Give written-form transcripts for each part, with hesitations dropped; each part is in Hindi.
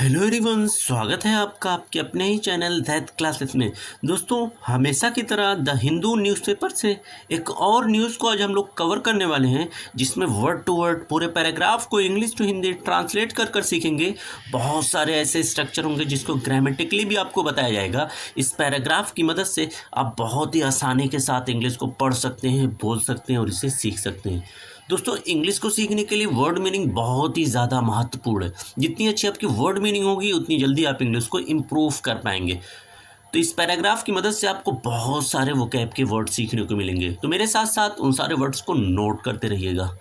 हेलो एवरीवन, स्वागत है आपका आपके अपने ही चैनल दैट क्लासेस में। दोस्तों, हमेशा की तरह द हिंदू न्यूज़पेपर से एक और न्यूज़ को आज हम लोग कवर करने वाले हैं, जिसमें वर्ड टू वर्ड पूरे पैराग्राफ को इंग्लिश टू हिंदी ट्रांसलेट कर कर सीखेंगे। बहुत सारे ऐसे स्ट्रक्चर होंगे जिसको ग्रामेटिकली भी आपको बताया जाएगा। इस पैराग्राफ की मदद से आप बहुत ही आसानी के साथ इंग्लिश को पढ़ सकते हैं, बोल सकते हैं और इसे सीख सकते हैं। दोस्तों, इंग्लिश को सीखने के लिए वर्ड मीनिंग बहुत ही ज़्यादा महत्वपूर्ण है। जितनी अच्छी आपकी वर्ड मीनिंग होगी उतनी जल्दी आप इंग्लिश को इम्प्रूव कर पाएंगे। तो इस पैराग्राफ की मदद से आपको बहुत सारे वोकैब के वर्ड सीखने को मिलेंगे, तो मेरे साथ साथ उन सारे वर्ड्स को नोट करते रहिएगा।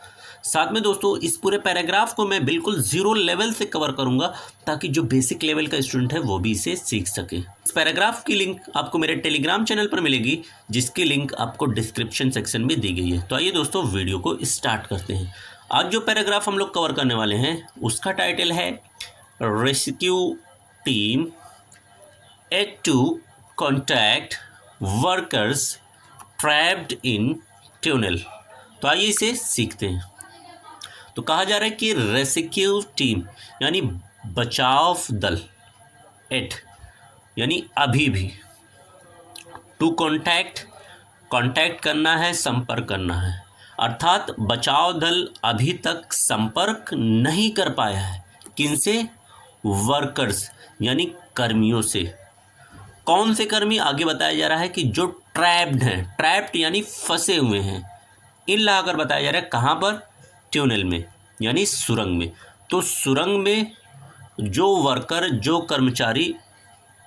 साथ में दोस्तों, इस पूरे पैराग्राफ को मैं बिल्कुल ज़ीरो लेवल से कवर करूंगा, ताकि जो बेसिक लेवल का स्टूडेंट है वो भी इसे सीख सके। इस पैराग्राफ की लिंक आपको मेरे टेलीग्राम चैनल पर मिलेगी, जिसकी लिंक आपको डिस्क्रिप्शन सेक्शन में दी गई है। तो आइए दोस्तों, वीडियो को स्टार्ट करते हैं। आज जो पैराग्राफ हम लोग कवर करने वाले हैं उसका टाइटल है rescue team yet to contact workers trapped in tunnel. तो आइए इसे सीखते हैं। तो कहा जा रहा है कि रेस्क्यू टीम यानी बचाव दल, एट यानी अभी भी, टू कॉन्टैक्ट करना है, संपर्क करना है। अर्थात बचाव दल अभी तक संपर्क नहीं कर पाया है। किनसे? वर्कर्स यानी कर्मियों से। कौन से कर्मी? आगे बताया जा रहा है कि जो ट्रैप्ड हैं, ट्रैप्ड यानी फंसे हुए हैं। इन लगाकर बताया जा रहा है कहाँ पर? ट्यूनल में यानी सुरंग में। तो सुरंग में जो वर्कर, जो कर्मचारी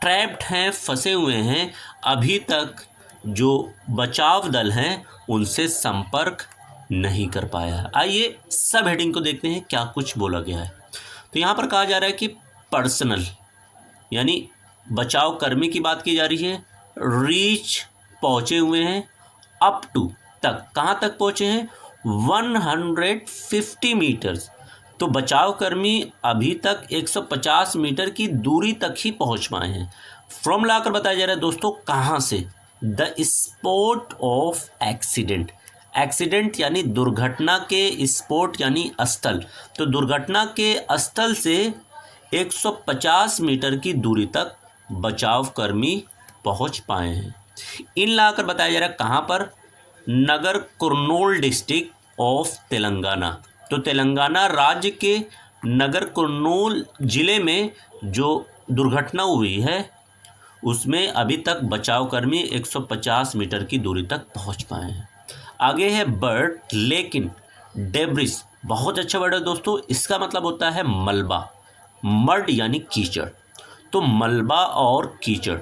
ट्रैप्ड हैं, फंसे हुए हैं, अभी तक जो बचाव दल हैं उनसे संपर्क नहीं कर पाया है। आइए सब हेडिंग को देखते हैं क्या कुछ बोला गया है। तो यहाँ पर कहा जा रहा है कि पर्सनल यानी बचाव कर्मी की बात की जा रही है। रीच पहुँचे हुए हैं, अप टू तक, कहाँ तक पहुँचे हैं? 150 मीटर्स। तो बचाव कर्मी अभी तक 150 मीटर की दूरी तक ही पहुंच पाए हैं। फ्रॉम लाकर बताया जा रहा है दोस्तों कहाँ से? The spot of accident. Accident यानी दुर्घटना के, स्पॉट यानी स्थल। तो दुर्घटना के स्थल से 150 मीटर की दूरी तक बचाव कर्मी पहुंच पाए हैं। इन लाकर बताया जा रहा है कहाँ पर? नगर कुर्नूल डिस्ट्रिक्ट ऑफ तेलंगाना। तो तेलंगाना राज्य के नगर कुर्नूल जिले में जो दुर्घटना हुई है उसमें अभी तक बचाव कर्मी 150 मीटर की दूरी तक पहुंच पाए हैं। आगे है बट लेकिन डेब्रिस। बहुत अच्छा वर्ड है दोस्तों, इसका मतलब होता है मलबा, मड यानी कीचड़। तो मलबा और कीचड़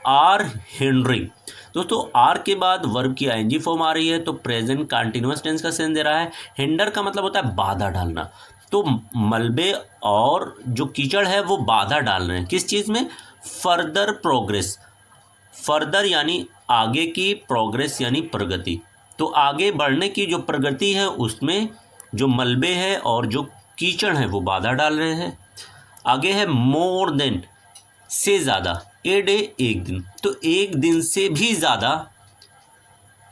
आर हिंडरिंग। दोस्तों, आर के बाद वर्ब की आईएनजी फॉर्म आ रही है, तो प्रेजेंट कंटीन्यूअस टेंस का सेंस दे रहा है। हिंडर का मतलब होता है बाधा डालना। तो मलबे और जो कीचड़ है वो बाधा डाल रहे हैं किस चीज़ में? Further progress. फर्दर यानी आगे की, प्रोग्रेस यानी प्रगति। तो आगे बढ़ने की जो प्रगति है उसमें जो मलबे है और जो कीचड़ है वो बाधा डाल रहे हैं। आगे है मोर देन, से ज़्यादा, ए डे एक दिन। तो एक दिन से भी ज़्यादा,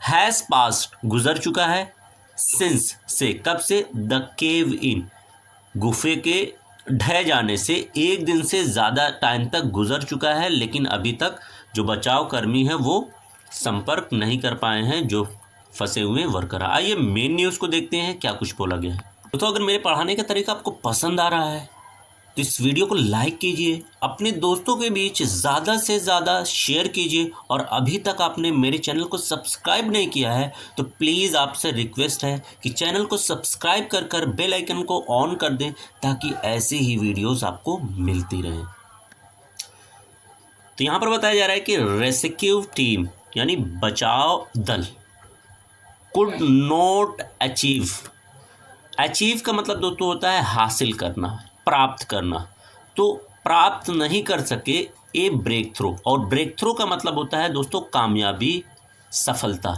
हैज़ पास्ट गुजर चुका है, सिंस से, कब से? द केव इन, गुफे के ढह जाने से एक दिन से ज़्यादा टाइम तक गुजर चुका है, लेकिन अभी तक जो बचाव कर्मी है वो संपर्क नहीं कर पाए हैं जो फंसे हुए वर्कर। आइए मेन न्यूज़ को देखते हैं क्या कुछ बोला गया है। तो अगर मेरे पढ़ाने का तरीका आपको पसंद आ रहा है तो इस वीडियो को लाइक कीजिए, अपने दोस्तों के बीच ज़्यादा से ज़्यादा शेयर कीजिए, और अभी तक आपने मेरे चैनल को सब्सक्राइब नहीं किया है तो प्लीज़ आपसे रिक्वेस्ट है कि चैनल को सब्सक्राइब कर कर बेल आइकन को ऑन कर दें, ताकि ऐसे ही वीडियोस आपको मिलती रहें। तो यहाँ पर बताया जा रहा है कि रेस्क्यू टीम यानी बचाव दल कुड नॉट अचीव। अचीव का मतलब दोस्तों होता है हासिल करना, प्राप्त करना। तो प्राप्त नहीं कर सके ए ब्रेक थ्रू, और ब्रेक थ्रू का मतलब होता है दोस्तों कामयाबी, सफलता।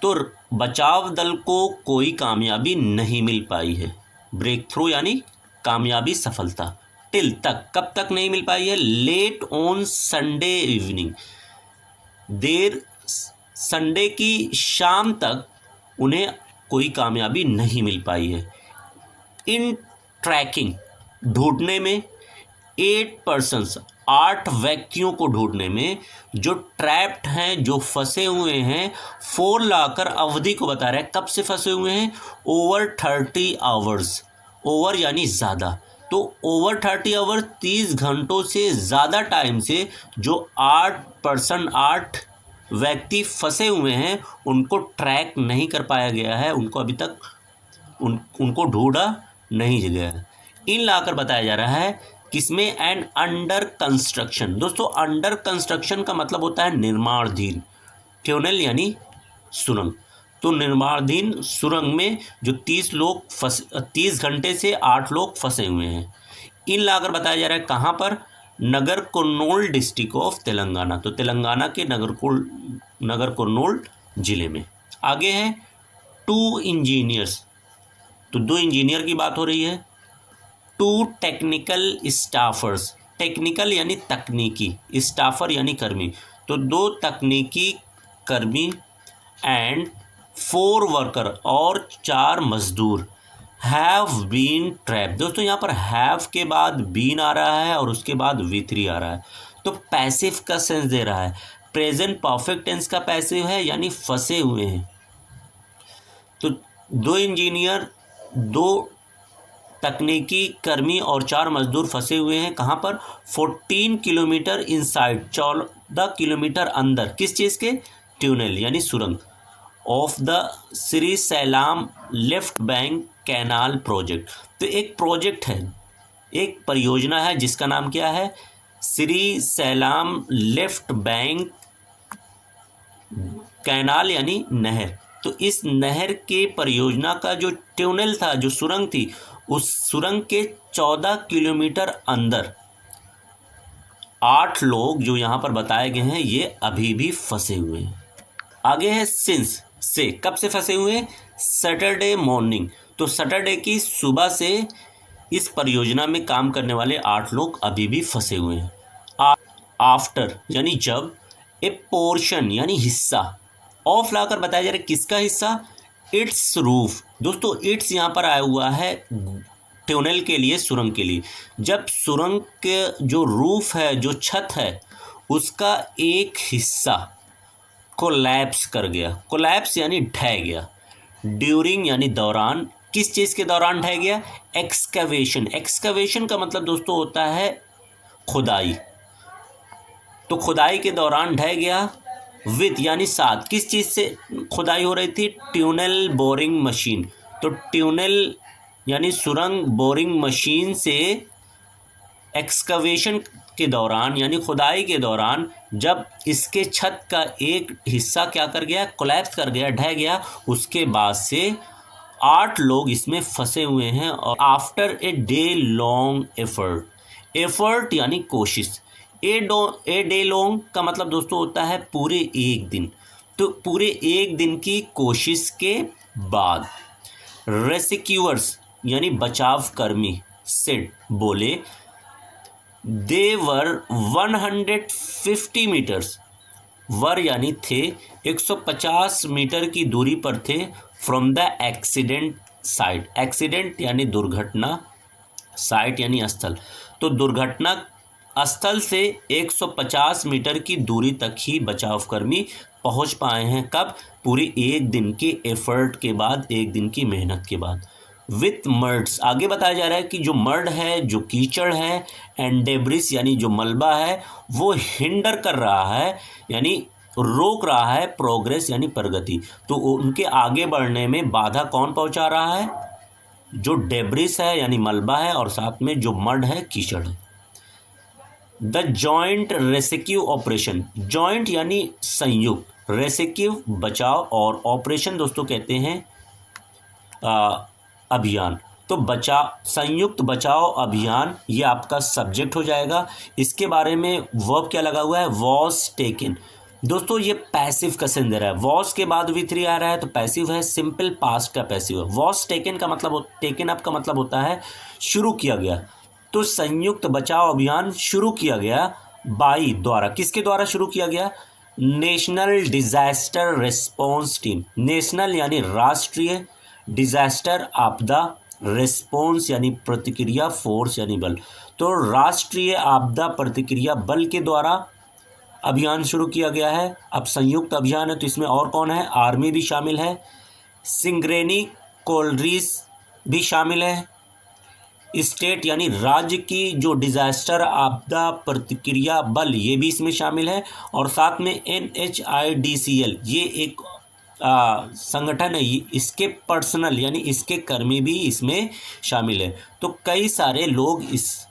तो बचाव दल को कोई कामयाबी नहीं मिल पाई है। ब्रेक थ्रू यानी कामयाबी, सफलता। टिल तक, कब तक नहीं मिल पाई है? लेट ऑन संडे इवनिंग, देर संडे की शाम तक उन्हें कोई कामयाबी नहीं मिल पाई है। इन ट्रैकिंग, ढूंढने में, 8 पर्सन्स, 8 व्यक्तियों को ढूंढने में जो ट्रैप्ड हैं, जो फंसे हुए हैं, 4 लाकर अवधि को बता रहा है कब से फंसे हुए हैं, ओवर 30 आवर्स। ओवर यानी ज़्यादा, तो ओवर 30 आवर्स 30 घंटों से ज़्यादा टाइम से जो 8 व्यक्ति फंसे हुए हैं उनको ट्रैक नहीं कर पाया गया है, उनको अभी तक उनको ढूंढा नहीं गया है। इन लाकर बताया जा रहा है किसमें, एंड अंडर कंस्ट्रक्शन। दोस्तों अंडर कंस्ट्रक्शन का मतलब होता है निर्माणाधीन, ट्यूनल यानी सुरंग। तो निर्माणाधीन सुरंग में जो 30 घंटे से 8 लोग फंसे हुए हैं। इन लाकर बताया जा रहा है कहाँ पर, नगर कुर्नूल डिस्ट्रिक्ट ऑफ तेलंगाना। तो तेलंगाना के नगर कुर्नूल जिले में। आगे है 2 इंजीनियर्स, तो 2 इंजीनियर की बात हो रही है। 2 टेक्निकल स्टाफर्स, टेक्निकल यानी तकनीकी, स्टाफर यानी कर्मी, तो 2 तकनीकी कर्मी, एंड 4 वर्कर और 4 मजदूर, हैव बीन ट्रैप। दोस्तों यहाँ पर हैव के बाद बीन आ रहा है और उसके बाद V3 आ रहा है, तो पैसिव का सेंस दे रहा है। प्रेजेंट परफेक्ट टेंस का पैसिव है यानी फंसे हुए हैं। तो 2 इंजीनियर, 2 तकनीकी कर्मी और 4 मजदूर फंसे हुए हैं कहाँ पर, 14 किलोमीटर इनसाइड, 14 किलोमीटर अंदर, किस चीज़ के, ट्यूनल यानी सुरंग, of the Srisailam left bank canal project. तो एक प्रोजेक्ट है, एक परियोजना है जिसका नाम क्या है, श्री सैलाम लेफ्ट बैंक कैनाल यानी नहर। तो इस नहर के परियोजना का जो ट्यूनल था, जो सुरंग थी, उस सुरंग के 14 किलोमीटर अंदर 8 लोग जो यहाँ पर बताए गए हैं ये अभी भी फंसे हुए हैं। आगे है सिंस, से कब से फंसे हुए हैं, सैटरडे मॉर्निंग। तो सैटरडे की सुबह से इस परियोजना में काम करने वाले 8 लोग अभी भी फंसे हुए हैं। आफ्टर यानी जब, ए पोर्शन यानी हिस्सा, ऑफ लाकर बताया जा रहा है किसका हिस्सा, इट्स रूफ। दोस्तों इट्स यहाँ पर आया हुआ है ट्यूनल के लिए, सुरंग के लिए। जब सुरंग के जो रूफ है, जो छत है, उसका एक हिस्सा कोलैप्स कर गया, कोलैप्स यानी ढह गया, ड्यूरिंग यानी दौरान, किस चीज़ के दौरान ढह गया, एक्सकवेशन। एक्सकवेशन का मतलब दोस्तों होता है खुदाई, तो खुदाई के दौरान ढह गया, विथ यानी साथ, किस चीज़ से खुदाई हो रही थी, ट्यूनल बोरिंग मशीन। तो ट्यूनल यानी सुरंग बोरिंग मशीन से एक्सकवेशन के दौरान यानी खुदाई के दौरान जब इसके छत का एक हिस्सा क्या कर गया, कोलैप्स कर गया, ढह गया, उसके बाद से 8 लोग इसमें फंसे हुए हैं। और after a day long effort, effort यानी कोशिश, ए डे लॉन्ग का मतलब दोस्तों होता है पूरे एक दिन। तो पूरे एक दिन की कोशिश के बाद रेस्क्यूअर्स यानी बचाव कर्मी सेड बोले, दे वर 150 मीटर्स, वर यानी थे 150 मीटर की दूरी पर थे, from the accident site. Accident यानी दुर्घटना, साइट यानी स्थल, तो दुर्घटना स्थल से 150 मीटर की दूरी तक ही बचावकर्मी पहुंच पाए हैं। कब, पूरे एक दिन के एफर्ट के बाद, एक दिन की मेहनत के बाद। विथ मर्ड्स, आगे बताया जा रहा है कि जो मर्ड है, जो कीचड़ है, एंड डेब्रिस यानी जो मलबा है, वो हिंडर कर रहा है यानी रोक रहा है, प्रोग्रेस यानी प्रगति। तो उनके आगे बढ़ने में बाधा कौन पहुंचा रहा है, जो डेब्रिस है यानी मलबा है, और साथ में जो मड है, कीचड़ है। The joint rescue operation, joint यानी संयुक्त, रेस्क्यू बचाव, और ऑपरेशन दोस्तों कहते हैं अभियान। तो संयुक्त बचाव अभियान ये आपका सब्जेक्ट हो जाएगा। इसके बारे में वर्ब क्या लगा हुआ है, वॉज टेकन। दोस्तों ये पैसिव का सेंस दे रहा है, वॉज के बाद V3 आ रहा है तो पैसिव है, सिंपल पास्ट का पैसिव है। वॉज टेकन का मतलब, टेकन अप का मतलब होता है शुरू किया गया। तो संयुक्त बचाव अभियान शुरू किया गया बाई द्वारा, किसके द्वारा शुरू किया गया, national disaster response team. National यानी राष्ट्रीय, डिजास्टर आपदा, रेस्पॉन्स यानी प्रतिक्रिया, फोर्स यानी बल। तो राष्ट्रीय आपदा प्रतिक्रिया बल के द्वारा अभियान शुरू किया गया है। अब संयुक्त अभियान है तो इसमें और कौन है, आर्मी भी शामिल है, सिंग्रेनी कोलरीज भी शामिल है, स्टेट यानी राज्य की जो डिजास्टर आपदा प्रतिक्रिया बल ये भी इसमें शामिल है, और साथ में NHIDCL ये एक संगठन है, इसके पर्सनल यानी इसके कर्मी भी इसमें शामिल है। तो कई सारे लोग इस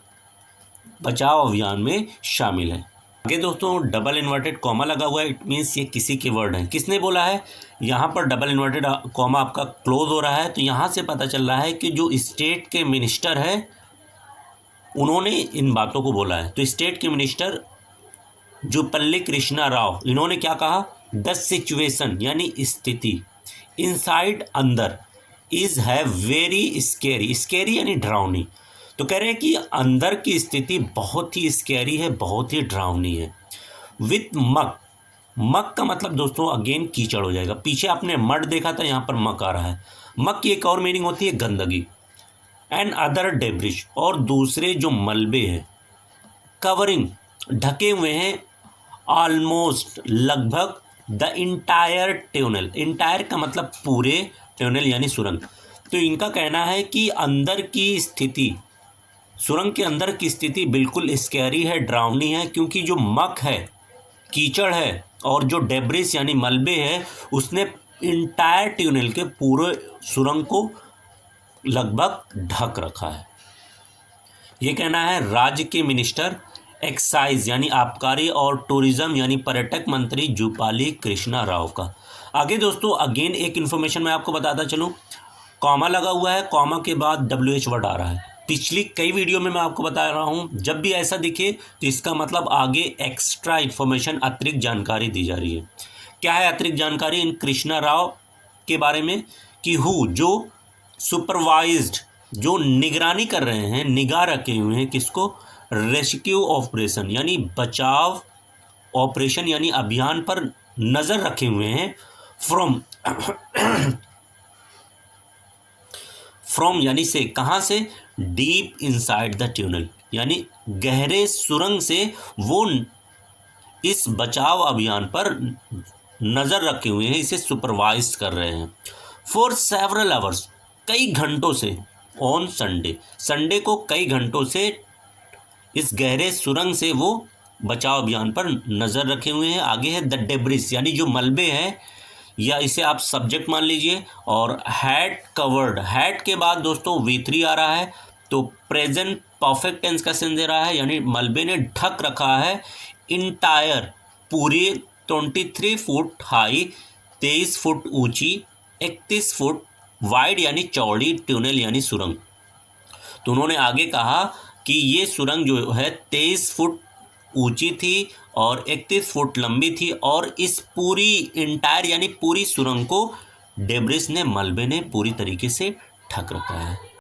बचाव अभियान में शामिल हैं। आगे दोस्तों डबल इन्वर्टेड कॉमा लगा हुआ है, इट मीन्स ये किसी के वर्ड है। किसने बोला है, यहाँ पर डबल इन्वर्टेड कॉमा आपका क्लोज हो रहा है, तो यहाँ से पता चल रहा है कि जो स्टेट के मिनिस्टर है उन्होंने इन बातों को बोला है। तो स्टेट के मिनिस्टर जुपल्ली कृष्णा राव, इन्होंने क्या कहा, द सिचुएशन यानी स्थिति इनसाइड अंदर इज है वेरी स्केरी, स्केरी यानी डरावनी। तो कह रहे हैं कि अंदर की स्थिति बहुत ही स्कैरी है, बहुत ही डरावनी है। विथ मक, मक का मतलब दोस्तों अगेन कीचड़ हो जाएगा। पीछे आपने मड देखा था, यहाँ पर मक आ रहा है। मक की एक और मीनिंग होती है गंदगी। एंड अदर डेब्रिश, और दूसरे जो मलबे हैं, कवरिंग ढके हुए हैं, ऑलमोस्ट लगभग द इंटायर ट्यूनल, इंटायर का मतलब पूरे, ट्यूनल यानी सुरंग। तो इनका कहना है कि अंदर की स्थिति, सुरंग के अंदर की स्थिति बिल्कुल स्कैरी है, डरावनी है, क्योंकि जो मक है, कीचड़ है, और जो डेब्रिस यानी मलबे है, उसने इंटायर ट्यूनल के पूरे सुरंग को लगभग ढक रखा है। ये कहना है राज्य के मिनिस्टर एक्साइज यानी आबकारी और टूरिज्म यानी पर्यटक मंत्री जुपाली कृष्णा राव का। आगे दोस्तों अगेन एक इन्फॉर्मेशन मैं आपको बताता चलूँ, कॉमा लगा हुआ है, कॉमा के बाद WH वर्ड आ रहा है। पिछली कई वीडियो में मैं आपको बता रहा हूँ, जब भी ऐसा दिखे तो इसका मतलब आगे एक्स्ट्रा इन्फॉर्मेशन, अतिरिक्त जानकारी दी जा रही है। क्या है अतिरिक्त जानकारी इन कृष्णा राव के बारे में, कि जो सुपरवाइज्ड, जो निगरानी कर रहे हैं, निगाह रखे हुए हैं किसको, रेस्क्यू ऑपरेशन यानी बचाव ऑपरेशन यानी अभियान पर नज़र रखे हुए हैं, फ्रॉम यानी से, कहाँ से, डीप इनसाइड द ट्यूनल यानी गहरे सुरंग से वो इस बचाव अभियान पर नज़र रखे हुए हैं, इसे सुपरवाइज कर रहे हैं। फॉर सेवरल आवर्स, कई घंटों से, ऑन संडे, संडे को कई घंटों से इस गहरे सुरंग से वो बचाव अभियान पर नज़र रखे हुए हैं। आगे है द डेब्रिस यानी जो मलबे हैं, या इसे आप सब्जेक्ट मान लीजिए, और हैड कवर्ड, हैड के बाद दोस्तों V3 आ रहा है, तो प्रेजेंट परफेक्ट टेंस का सेंस दे रहा है, यानी मलबे ने ढक रखा है इंटायर पूरी 23 फुट हाई, 23 फुट ऊंची, 31 फुट वाइड यानी चौड़ी ट्यूनल यानी सुरंग। तो उन्होंने आगे कहा कि ये सुरंग जो है 23 फुट ऊंची थी और 31 फुट लंबी थी, और इस पूरी इंटायर यानी पूरी सुरंग को डेब्रिस ने, मलबे ने पूरी तरीके से ढक रखा है।